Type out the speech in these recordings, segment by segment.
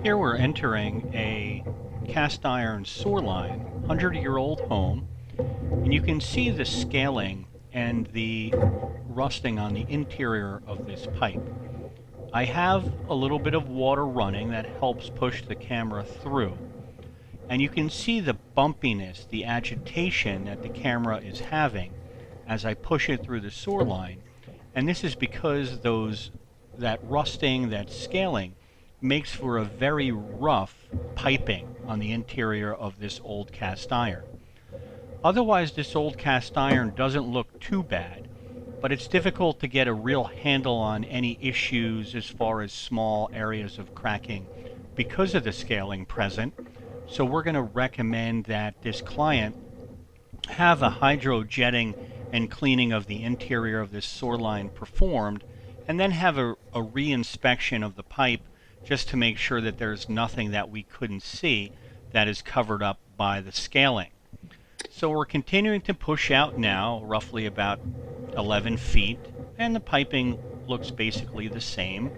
Here we're entering a cast iron sewer line, 100-year-old home, and you can see the scaling and the rusting on the interior of this pipe. I have a little bit of water running that helps push the camera through. And you can see the bumpiness, the agitation that the camera is having as I push it through the sewer line. And this is because that rusting, that scaling, makes for a very rough piping on the interior of this old cast iron. Otherwise, this old cast iron doesn't look too bad, but it's difficult to get a real handle on any issues as far as small areas of cracking because of the scaling present. So we're going to recommend that this client have a hydrojetting and cleaning of the interior of this sewer line performed, and then have a re-inspection of the pipe just to make sure that there's nothing that we couldn't see that is covered up by the scaling. So we're continuing to push out now, roughly about 11 feet, and the piping looks basically the same.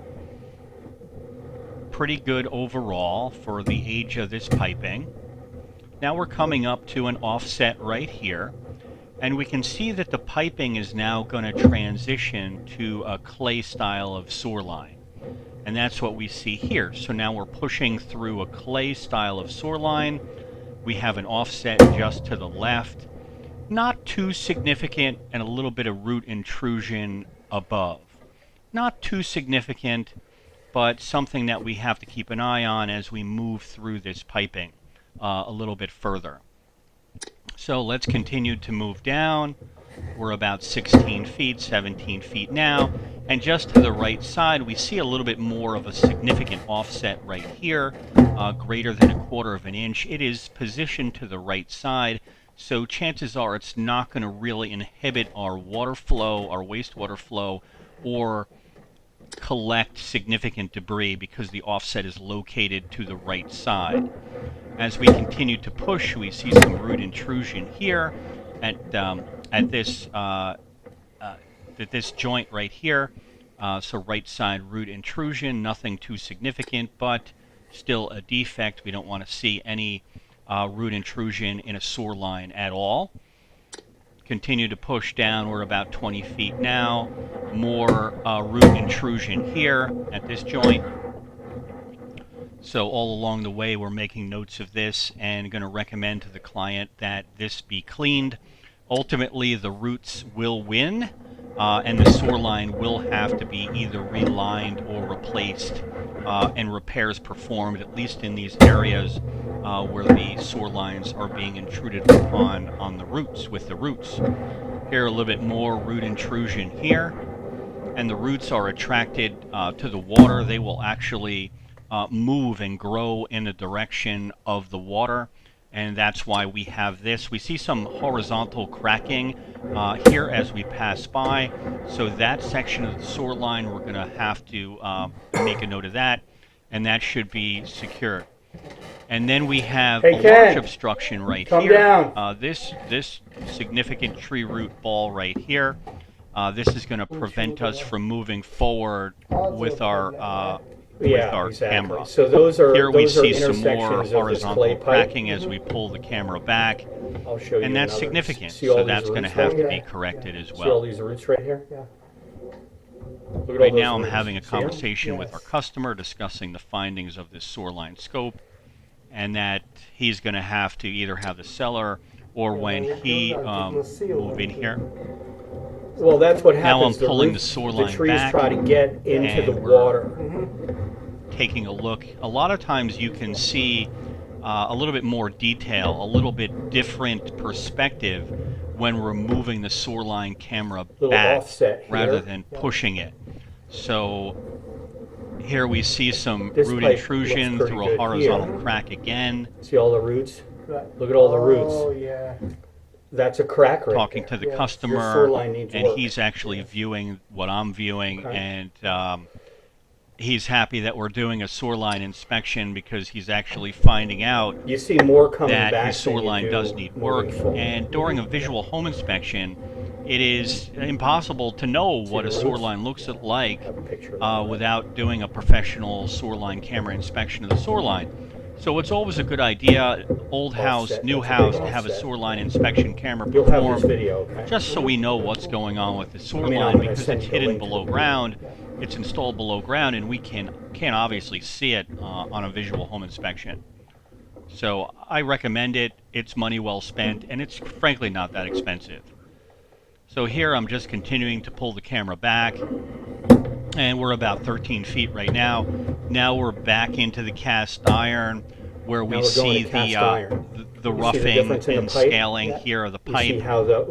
Pretty good overall for the age of this piping. Now we're coming up to an offset right here, and we can see that the piping is now going to transition to a clay style of sewer line. And that's what we see here. So now we're pushing through a clay style of sewer line. We have an offset just to the left. Not too significant, and a little bit of root intrusion above. Not too significant, but something that we have to keep an eye on as we move through this piping a little bit further. So let's continue to move down. We're about 16 feet, 17 feet now. And just to the right side, we see a little bit more of a significant offset right here, greater than 1/4 of an inch. It is positioned to the right side, so chances are it's not going to really inhibit our water flow, our wastewater flow, or collect significant debris because the offset is located to the right side. As we continue to push, we see some root intrusion here at this joint right here. So right side root intrusion, nothing too significant, but still a defect. We don't want to see any root intrusion in a sewer line at all. Continue to push down. We're about 20 feet now. More root intrusion here at this joint. So all along the way, we're making notes of this and going to recommend to the client that this be cleaned. Ultimately, the roots will win, and the sewer line will have to be either relined or replaced, and repairs performed, at least in these areas where the sewer lines are being intruded upon on the roots, with the roots. Here, a little bit more root intrusion here, and the roots are attracted to the water. They will actually move and grow in the direction of the water, and that's why we have this. We see some horizontal cracking here as we pass by, so that section of the sewer line, we're going to have to make a note of that, and that should be secured. And then we have a large obstruction right here. This significant tree root ball right here. This is going to prevent us from moving forward with our camera. So those are here we see some intersections more of this horizontal clay pipe. cracking as we pull the camera back, I'll show you and that's another. significant. See all So these that's going to roots have right to be here? corrected as See all well. these roots right here? Yeah. Look at all Right those now I'm roots. having a See 'em? conversation with our Yes. customer discussing the findings of this sewer line scope, and that he's going to have to either have the seller or when he move in here. Well, that's what happens. Now I'm The pulling roots, the sewer line The trees back, try to get into and the we're water. taking a look. A lot of times you can see a little bit more detail, a little bit different perspective when we're moving the sewer line camera back offset here. rather than pushing it. So here we see some This root pipe intrusion looks through pretty a good horizontal here. crack again. See all the roots? Look at all the roots. Oh, yeah. That's a crack right Talking there. to the Yeah. Your customer, sewer line needs and work. he's actually viewing what I'm viewing, Okay. and he's happy that we're doing a sewer line inspection because he's actually finding out You see more coming that back his sewer than you line do does need moving work. forward. And during a visual home inspection, it is impossible to know See what the a sewer roots? line looks like I have a picture of that. without doing a professional sewer line camera inspection of the sewer line. So it's always a good idea, old house, Offset, new that's a big house, to have a offset. sewer line inspection camera You'll have this performed, video, okay? just so we know what's going on with the sewer I'm line, gonna because send it's you the hidden link to below the video. ground. Yeah. It's installed below ground, and we can't obviously see it on a visual home inspection. So I recommend it. It's money well spent, and it's frankly not that expensive. So here I'm just continuing to pull the camera back, and we're about 13 feet right now. Now we're back into the cast iron, where we see the roughing and scaling here of the pipe,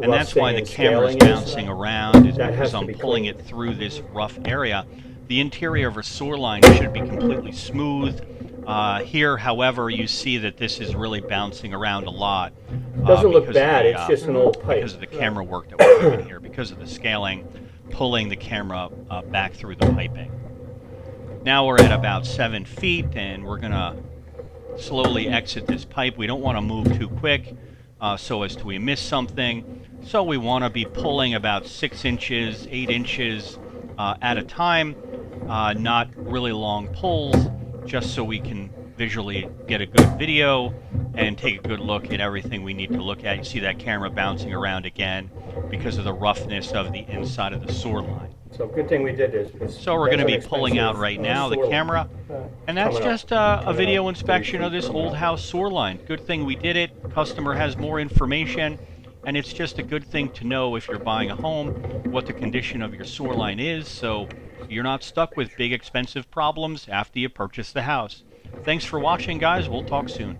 and that's why the camera is bouncing around, is because I'm pulling it through this rough area. The interior of a sewer line should be completely smooth. Here, however, you see that this is really bouncing around a lot. Doesn't look bad, it's just an old pipe. Because of the camera work that we're doing here, because of the scaling, pulling the camera back through the piping. Now we're at about 7 feet, and we're going to slowly exit this pipe. We don't want to move too quick so as to we miss something. So we want to be pulling about 6 inches, 8 inches at a time, not really long pulls, just so we can visually get a good video and take a good look at everything we need to look at. You see that camera bouncing around again because of the roughness of the inside of the sewer line. So good thing we did this. So we're going to be pulling out right now the camera, and that's just a video inspection of this old house sewer line. Good thing we did it. Customer has more information, and it's just a good thing to know if you're buying a home what the condition of your sewer line is, so you're not stuck with big expensive problems after you purchase the house. Thanks for watching, guys. We'll talk soon.